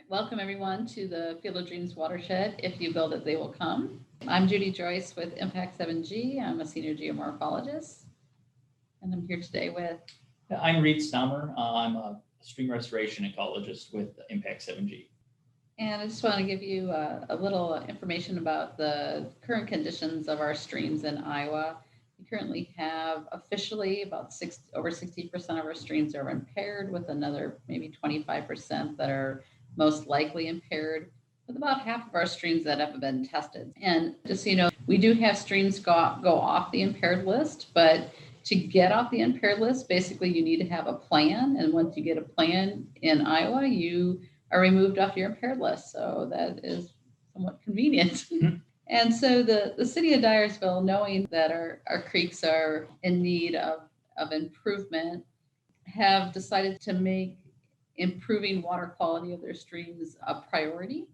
Welcome everyone to the Field of Dreams Watershed. If you build it, they will come. I'm Judy Joyce with Impact 7G. I'm a senior geomorphologist, and I'm here today with... I'm Reid Stamer. I'm a stream restoration ecologist with Impact 7G. And I just want to give you a little information about the current conditions of our streams in Iowa. We currently have officially about over 60% of our streams are impaired, with another maybe 25% that are most likely impaired, with about half of our streams that haven't been tested. And just so you know, we do have streams go off the impaired list, but to get off the impaired list, basically you need to have a plan. And once you get a plan in Iowa, you are removed off your impaired list. So that is somewhat convenient. Mm-hmm. And so the city of Dyersville, knowing that our creeks are in need of improvement, have decided to make improving water quality of their streams a priority.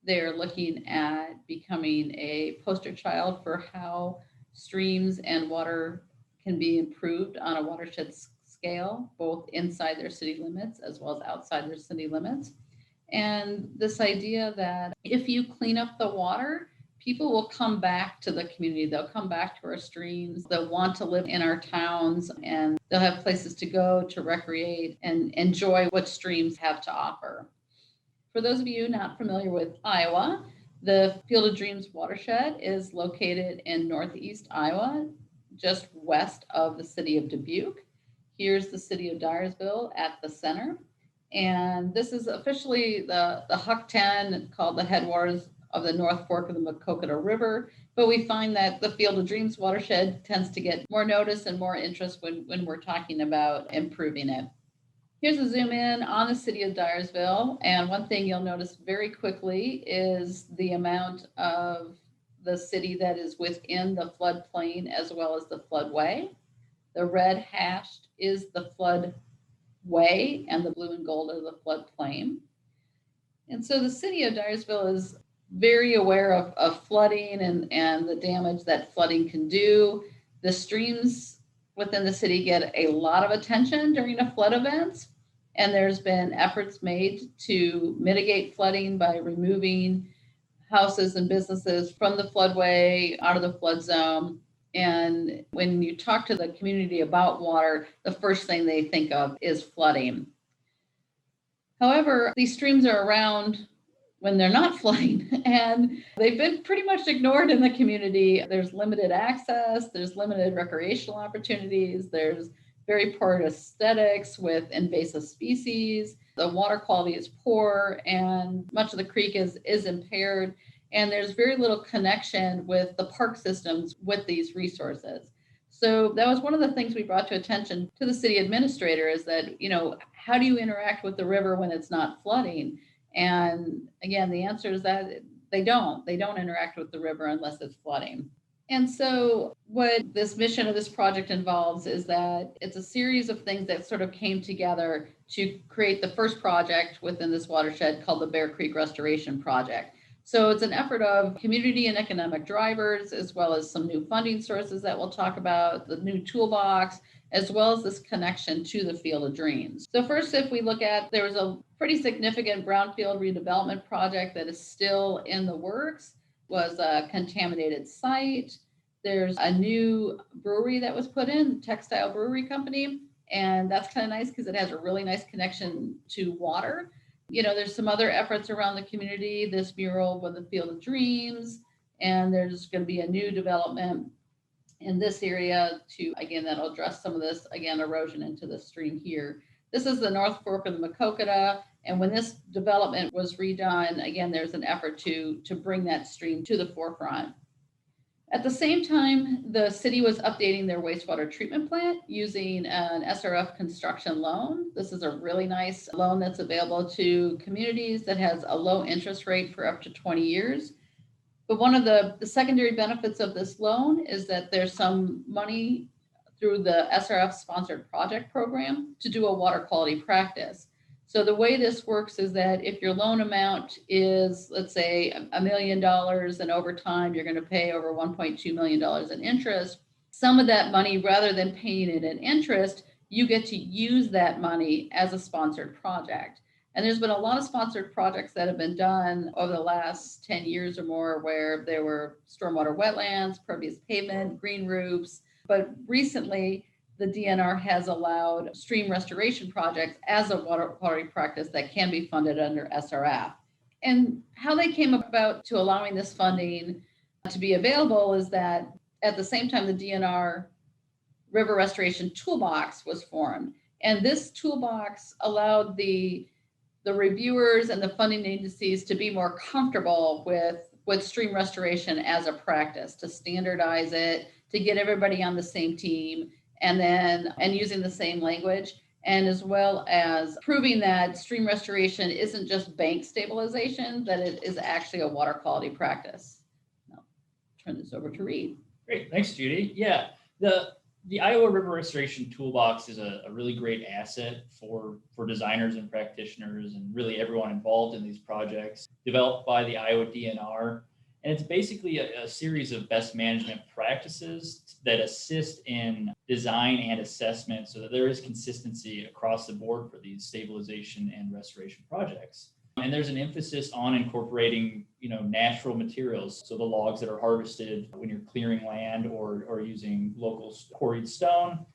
They're looking at becoming a poster child for how streams and water can be improved on a watershed scale, both inside their city limits as well as outside their city limits. And this idea that if you clean up the water, people will come back to the community. They'll come back to our streams. They'll want to live in our towns, and they'll have places to go to recreate and enjoy what streams have to offer. For those of you not familiar with Iowa, the Field of Dreams Watershed is located in northeast Iowa, just west of the city of Dubuque. Here's the city of Dyersville at the center. And this is officially the Huck 10, called the headwaters of the North Fork of the Maquoketa River. But we find that the Field of Dreams Watershed tends to get more notice and more interest when we're talking about improving it. Here's a zoom in on the city of Dyersville. And one thing you'll notice very quickly is the amount of the city that is within the floodplain as well as the floodway. The red hashed is the floodway, and the blue and gold are the floodplain. And so the city of Dyersville is very aware of flooding and the damage that flooding can do. The streams within the city get a lot of attention during a flood event, and there's been efforts made to mitigate flooding by removing houses and businesses from the floodway out of the flood zone. And when you talk to the community about water, the first thing they think of is flooding. However, these streams are around when they're not flooding, and they've been pretty much ignored in the community. There's limited access, there's limited recreational opportunities, there's very poor aesthetics with invasive species, the water quality is poor, and much of the creek is impaired, and there's very little connection with the park systems with these resources. So that was one of the things we brought to attention to the city administrator, is that, how do you interact with the river when it's not flooding? And again, the answer is that they don't interact with the river unless it's flooding. And so what this mission of this project involves is that it's a series of things that sort of came together to create the first project within this watershed called the Bear Creek Restoration Project. So it's an effort of community and economic drivers, as well as some new funding sources that we'll talk about, the new toolbox, as well as this connection to the Field of Dreams. So first, if we look at, there was a pretty significant brownfield redevelopment project that is still in the works, was a contaminated site. There's a new brewery that was put in, textile brewery company, and that's kind of nice because it has a really nice connection to water. There's some other efforts around the community, this mural with the Field of Dreams, and there's going to be a new development in this area that'll address some of this, erosion into the stream here. This is the North Fork of the Maquoketa, and when this development was redone, there's an effort to bring that stream to the forefront. At the same time, the city was updating their wastewater treatment plant using an SRF construction loan. This is a really nice loan that's available to communities that has a low interest rate for up to 20 years. But one of the secondary benefits of this loan is that there's some money through the SRF sponsored project program to do a water quality practice. So the way this works is that if your loan amount is, let's say, $1 million, and over time you're going to pay over $1.2 million in interest, some of that money, rather than paying it in interest, you get to use that money as a sponsored project. And there's been a lot of sponsored projects that have been done over the last 10 years or more where there were stormwater wetlands, pervious pavement, green roofs. But recently, the DNR has allowed stream restoration projects as a water quality practice that can be funded under SRF. And how they came about to allowing this funding to be available is that at the same time, the DNR River Restoration Toolbox was formed. And this toolbox allowed the reviewers and the funding agencies to be more comfortable with stream restoration as a practice, to standardize it, to get everybody on the same team, and using the same language, and as well as proving that stream restoration isn't just bank stabilization, that it is actually a water quality practice. Now, turn this over to Reid. Great, thanks, Judy. Yeah, the Iowa River Restoration Toolbox is a really great asset for designers and practitioners and really everyone involved in these projects, developed by the Iowa DNR. And it's basically a series of best management practices that assist in design and assessment so that there is consistency across the board for these stabilization and restoration projects. And there's an emphasis on incorporating, natural materials. So the logs that are harvested when you're clearing land or using local quarried stone.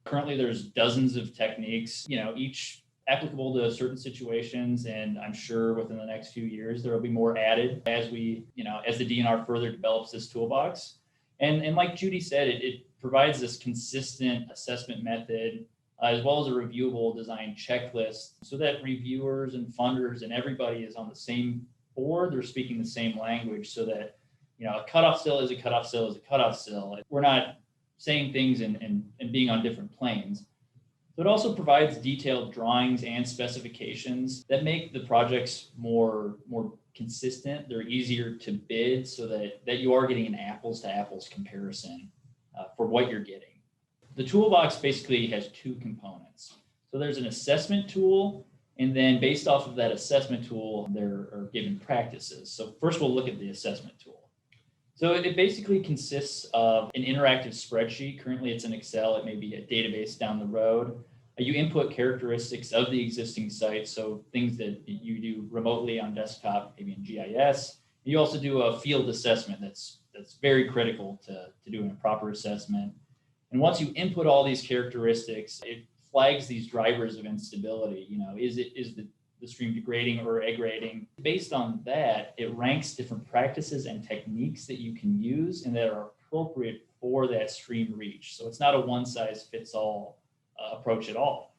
Currently, there's dozens of techniques, each applicable to certain situations. And I'm sure within the next few years, there will be more added as the DNR further develops this toolbox. And like Judy said, it provides this consistent assessment method as well as a reviewable design checklist so that reviewers and funders and everybody is on the same board. They're speaking the same language so that, a cutoff sill is a cutoff sill is a cutoff sill. We're not saying things and being on different planes. So it also provides detailed drawings and specifications that make the projects more consistent. They're easier to bid so that you are getting an apples to apples comparison for what you're getting. The toolbox basically has two components. So there's an assessment tool, and then based off of that assessment tool, there are given practices. So first we'll look at the assessment tool. So it basically consists of an interactive spreadsheet. Currently it's in Excel. It may be a database down the road. You input characteristics of the existing site, so things that you do remotely on desktop, maybe in GIS. You also do a field assessment that's very critical to doing a proper assessment. And once you input all these characteristics, it flags these drivers of instability. Is the stream degrading or aggrading? Based on that, it ranks different practices and techniques that you can use and that are appropriate for that stream reach. So it's not a one-size-fits-all approach at all.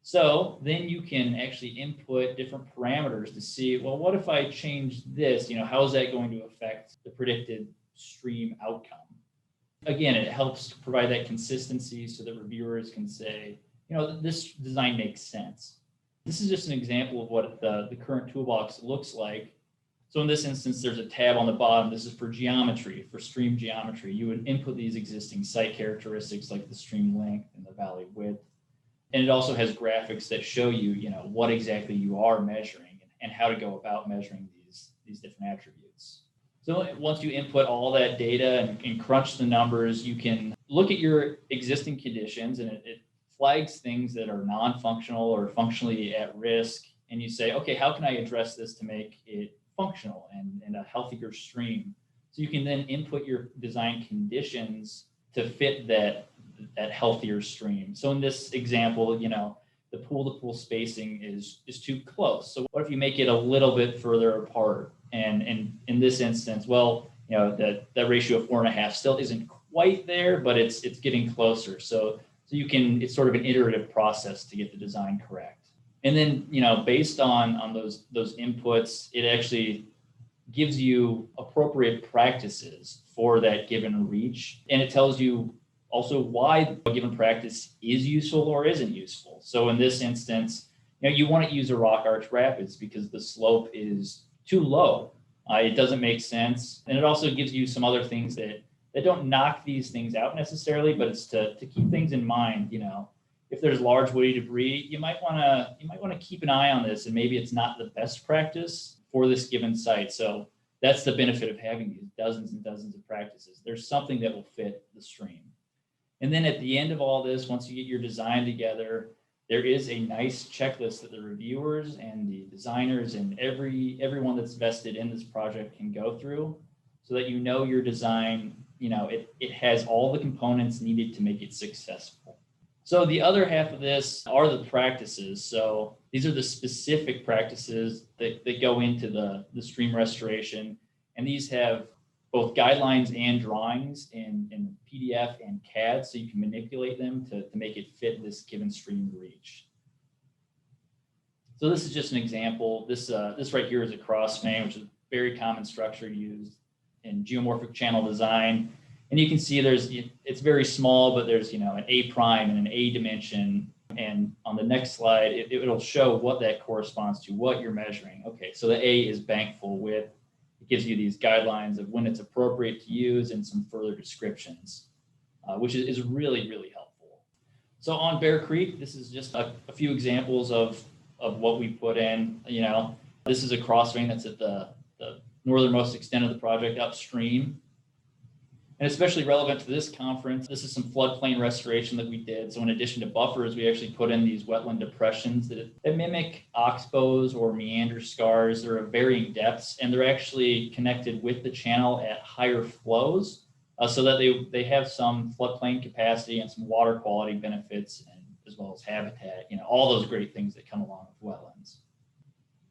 So then you can actually input different parameters to see, well, what if I change this? How is that going to affect the predicted stream outcome? Again, it helps provide that consistency so that reviewers can say, this design makes sense. This is just an example of what the current toolbox looks like. So in this instance, there's a tab on the bottom. This is for geometry, for stream geometry. You would input these existing site characteristics like the stream length and the valley width. And it also has graphics that show you, what exactly you are measuring and how to go about measuring these different attributes. So once you input all that data and crunch the numbers, you can look at your existing conditions and it flags things that are non-functional or functionally at risk. And you say, okay, how can I address this to make it functional and a healthier stream? So you can then input your design conditions to fit that healthier stream. So in this example, the pool-to-pool spacing is too close. So what if you make it a little bit further apart? And in this instance, that ratio of 4.5 still isn't quite there, but it's getting closer. So it's sort of an iterative process to get the design correct. And then, based on those inputs, it actually gives you appropriate practices for that given reach. And it tells you also why a given practice is useful or isn't useful. So in this instance, you want to use a rock arch rapids because the slope is too low. It doesn't make sense. And it also gives you some other things that don't knock these things out necessarily, but it's to keep things in mind. If there's large woody debris, you might want to keep an eye on this, and maybe it's not the best practice for this given site. So that's the benefit of having these dozens and dozens of practices. There's something that will fit the stream. And then at the end of all this, once you get your design together, there is a nice checklist that the reviewers and the designers and everyone that's vested in this project can go through, so that your design, it has all the components needed to make it successful. So the other half of this are the practices. So these are the specific practices that go into the stream restoration. And these have both guidelines and drawings in PDF and CAD, so you can manipulate them to make it fit this given stream reach. So this is just an example. This right here is a cross span, which is a very common structure used in geomorphic channel design. And you can see it's very small, but there's an A prime and an A dimension. And on the next slide, it'll show what that corresponds to, what you're measuring. Okay, so the A is bank full width. It gives you these guidelines of when it's appropriate to use and some further descriptions, which is really, really helpful. So on Bear Creek, this is just a few examples of what we put in. This is a cross vein that's at the northernmost extent of the project upstream. And especially relevant to this conference, this is some floodplain restoration that we did. So in addition to buffers, we actually put in these wetland depressions that mimic oxbows or meander scars. They're of varying depths, and they're actually connected with the channel at higher flows, so that they have some floodplain capacity and some water quality benefits, and as well as habitat, all those great things that come along with wetlands.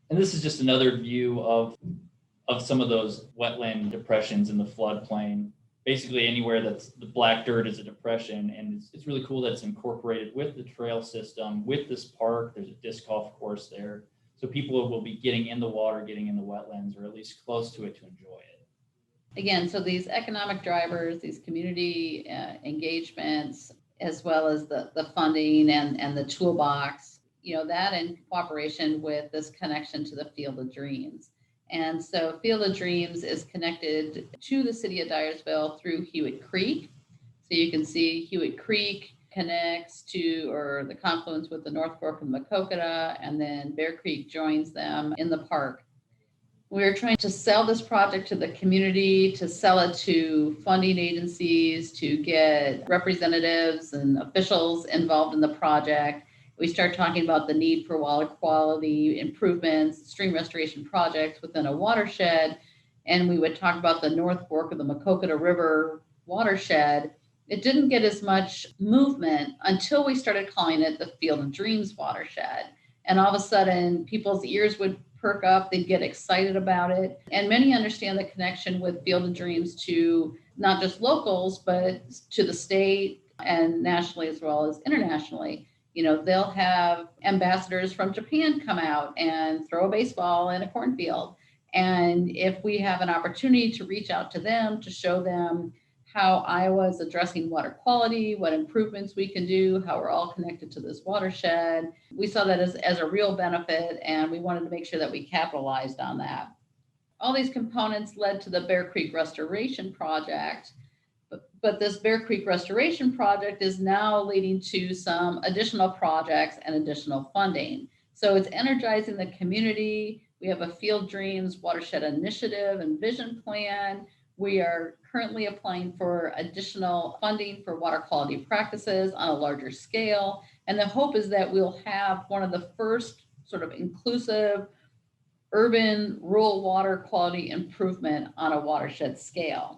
And this is just another view of some of those wetland depressions in the floodplain. Basically anywhere that's the black dirt is a depression, and it's really cool that it's incorporated with the trail system, with this park. There's a disc golf course there, so people will be getting in the water, getting in the wetlands, or at least close to it to enjoy it. Again, so these economic drivers, these community engagements, as well as the funding and the toolbox, that in cooperation with this connection to the Field of Dreams. And so Field of Dreams is connected to the city of Dyersville through Hewitt Creek. So you can see Hewitt Creek connects to, or the confluence with the North Fork of Maquoketa, and then Bear Creek joins them in the park. We're trying to sell this project to the community, to sell it to funding agencies, to get representatives and officials involved in the project. We start talking about the need for water quality improvements, stream restoration projects within a watershed, and we would talk about the North Fork of the Maquoketa River watershed. It didn't get as much movement until we started calling it the Field of Dreams Watershed. And all of a sudden, people's ears would perk up, they'd get excited about it. And many understand the connection with Field of Dreams to not just locals, but to the state and nationally as well as internationally. They'll have ambassadors from Japan come out and throw a baseball in a cornfield. And if we have an opportunity to reach out to them, to show them how Iowa is addressing water quality, what improvements we can do, how we're all connected to this watershed, we saw that as a real benefit, and we wanted to make sure that we capitalized on that. All these components led to the Bear Creek Restoration Project. But this Bear Creek Restoration Project is now leading to some additional projects and additional funding. So it's energizing the community. We have a Field Dreams Watershed Initiative and Vision Plan. We are currently applying for additional funding for water quality practices on a larger scale. And the hope is that we'll have one of the first sort of inclusive urban rural water quality improvement on a watershed scale.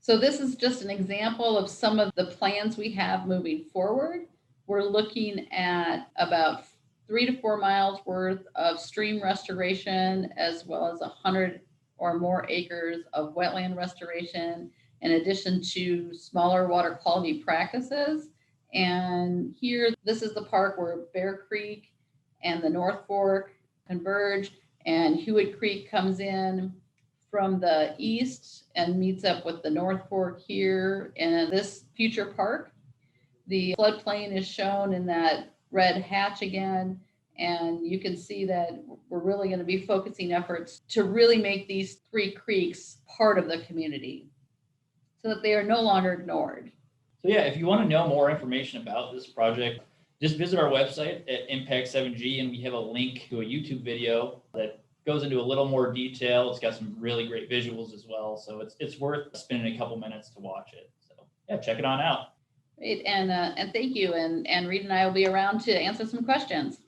So this is just an example of some of the plans we have moving forward. We're looking at about 3 to 4 miles worth of stream restoration, as well as 100 or more acres of wetland restoration, in addition to smaller water quality practices. And here, this is the park where Bear Creek and the North Fork converge, and Hewitt Creek comes in from the east and meets up with the North Fork here in this future park. The floodplain is shown in that red hatch again, and you can see that we're really going to be focusing efforts to really make these 3 creeks part of the community so that they are no longer ignored. So yeah, if you want to know more information about this project, just visit our website at Impact7G, and we have a link to a YouTube video that goes into a little more detail. It's got some really great visuals as well. So it's worth spending a couple minutes to watch it. So yeah, check it on out. Great, and thank you. And Reid and I will be around to answer some questions.